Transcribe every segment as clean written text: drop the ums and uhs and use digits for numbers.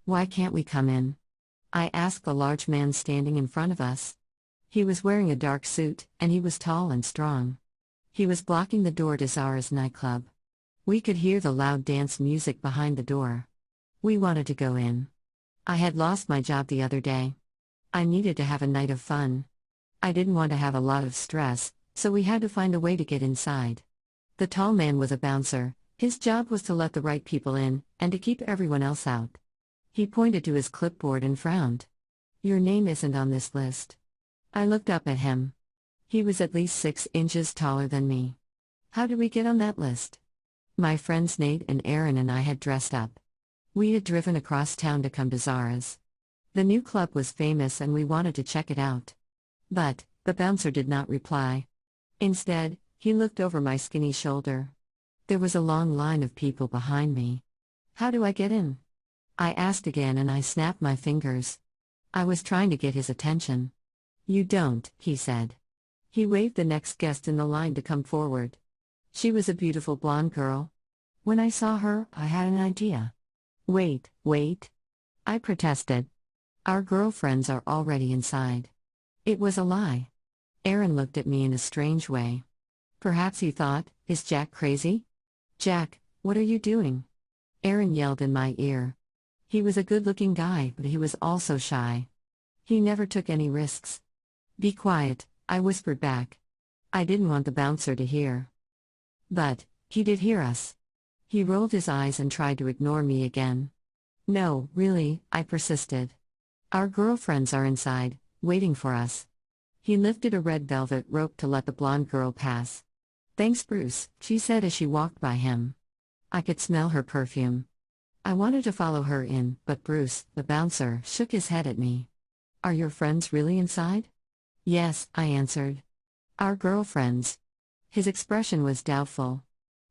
Why can't we come in? I asked the large man standing in front of us. He was wearing a dark suit, and he was tall and strong. He was blocking the door to Zara's nightclub. We could hear the loud dance music behind the door. We wanted to go in. I had lost my job the other day. I needed to have a night of fun. I didn't want to have a lot of stress, so we had to find a way to get inside. The tall man was a bouncer. His job was to let the right people in, and to keep everyone else out. He pointed to his clipboard and frowned. "Your name isn't on this list." I looked up at him. He was at least 6 inches taller than me. "How did we get on that list?" My friends Nate and Aaron and I had dressed up. We had driven across town to come to Zara's. The new club was famous and we wanted to check it out. But the bouncer did not reply. Instead, he looked over my skinny shoulder. There was a long line of people behind me. "How do I get in?" I asked again and I snapped my fingers. I was trying to get his attention. "You don't," he said. He waved the next guest in the line to come forward. She was a beautiful blonde girl. When I saw her, I had an idea. Wait. I protested. "Our girlfriends are already inside." It was a lie. Aaron looked at me in a strange way. Perhaps he thought, "Is Jack crazy?" "Jack, what are you doing?" Aaron yelled in my ear. He was a good-looking guy, but he was also shy. He never took any risks. "Be quiet," I whispered back. I didn't want the bouncer to hear. But he did hear us. He rolled his eyes and tried to ignore me again. "No, really," I persisted. "Our girlfriends are inside, waiting for us." He lifted a red velvet rope to let the blonde girl pass. "Thanks, Bruce," she said as she walked by him. I could smell her perfume. I wanted to follow her in, but Bruce, the bouncer, shook his head at me. "Are your friends really inside?" "Yes," I answered. "Our girlfriends." His expression was doubtful.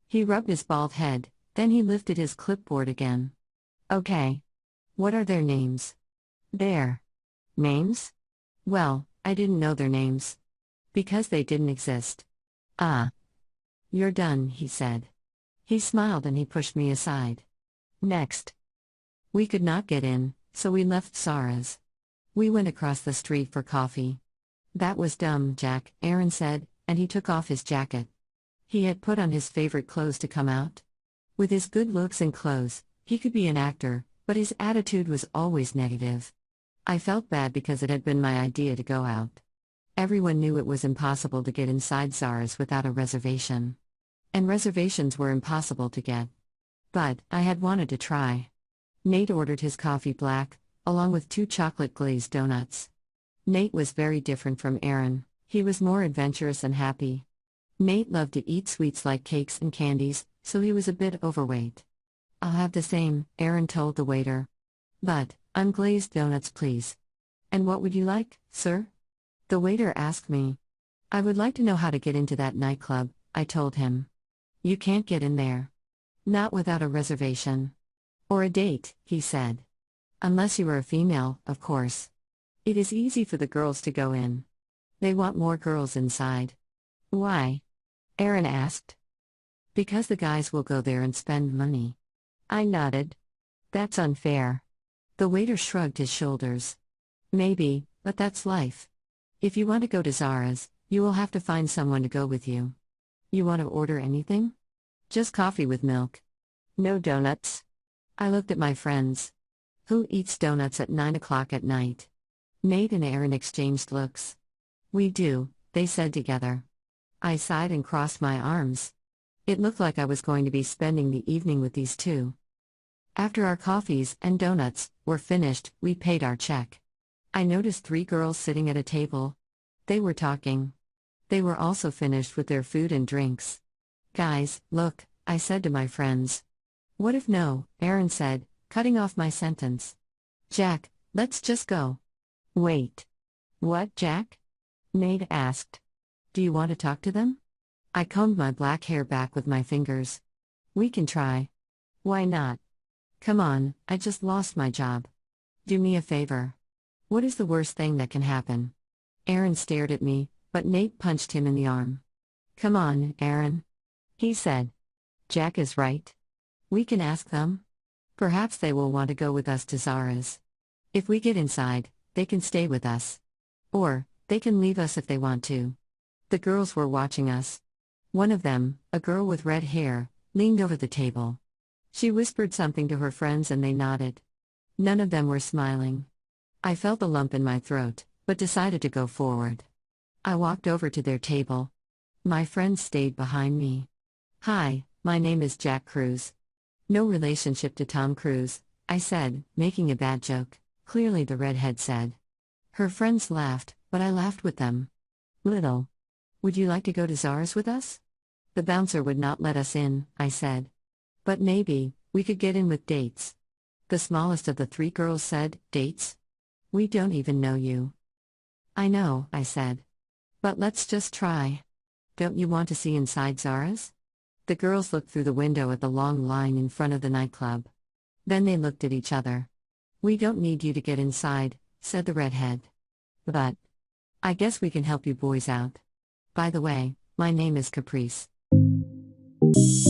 He rubbed his bald head, then he lifted his clipboard again. "Okay. What are their names?" "Their names?" Well, I didn't know their names. Because they didn't exist. "Ah. You're done," he said. He smiled and he pushed me aside. "Next." We could not get in, so we left Zara's. We went across the street for coffee. "That was dumb, Jack," Aaron said, and he took off his jacket. He had put on his favorite clothes to come out. With his good looks and clothes, he could be an actor, but his attitude was always negative. I felt bad because it had been my idea to go out. Everyone knew it was impossible to get inside Zara's without a reservation. And reservations were impossible to get. But I had wanted to try. Nate ordered his coffee black, along with 2 chocolate-glazed donuts. Nate was very different from Aaron. He was more adventurous and happy. Nate loved to eat sweets like cakes and candies, so he was a bit overweight. "I'll have the same," Aaron told the waiter. "But, unglazed donuts please." "And what would you like, sir?" the waiter asked me. "I would like to know how to get into that nightclub," I told him. "You can't get in there. Not without a reservation. Or a date," he said. "Unless you are a female, of course. It is easy for the girls to go in. They want more girls inside." "Why?" Aaron asked. "Because the guys will go there and spend money." I nodded. "That's unfair." The waiter shrugged his shoulders. "Maybe, but that's life. If you want to go to Zara's, you will have to find someone to go with you. You want to order anything?" "Just coffee with milk." "No donuts?" I looked at my friends. Who eats donuts at 9 o'clock at night? Nate and Aaron exchanged looks. "We do," they said together. I sighed and crossed my arms. It looked like I was going to be spending the evening with these two. After our coffees and donuts were finished, we paid our check. I noticed 3 girls sitting at a table. They were talking. They were also finished with their food and drinks. "Guys, look," I said to my friends. "What if no?" Aaron said, cutting off my sentence. "Jack, let's just go." "Wait. What, Jack?" Nate asked. "Do you want to talk to them?" I combed my black hair back with my fingers. "We can try." "Why not?" "Come on, I just lost my job. Do me a favor." "What is the worst thing that can happen?" Aaron stared at me, but Nate punched him in the arm. "Come on, Aaron," he said. "Jack is right. We can ask them." Perhaps they will want to go with us to Zara's. If we get inside, they can stay with us. Or, they can leave us if they want to. The girls were watching us. One of them, a girl with red hair, leaned over the table. She whispered something to her friends and they nodded. None of them were smiling. I felt a lump in my throat, but decided to go forward. I walked over to their table. My friends stayed behind me. Hi, my name is Jack Cruz. No relationship to Tom Cruise, I said, making a bad joke. Clearly the redhead said. Her friends laughed, but I laughed with them. Little. Would you like to go to Zara's with us? The bouncer would not let us in, I said. But maybe, we could get in with dates. The smallest of the three girls said, dates? We don't even know you. I know, I said. But let's just try. Don't you want to see inside Zara's? The girls looked through the window at the long line in front of the nightclub. Then they looked at each other. We don't need you to get inside, said the redhead. But I guess we can help you boys out. By the way, my name is Caprice.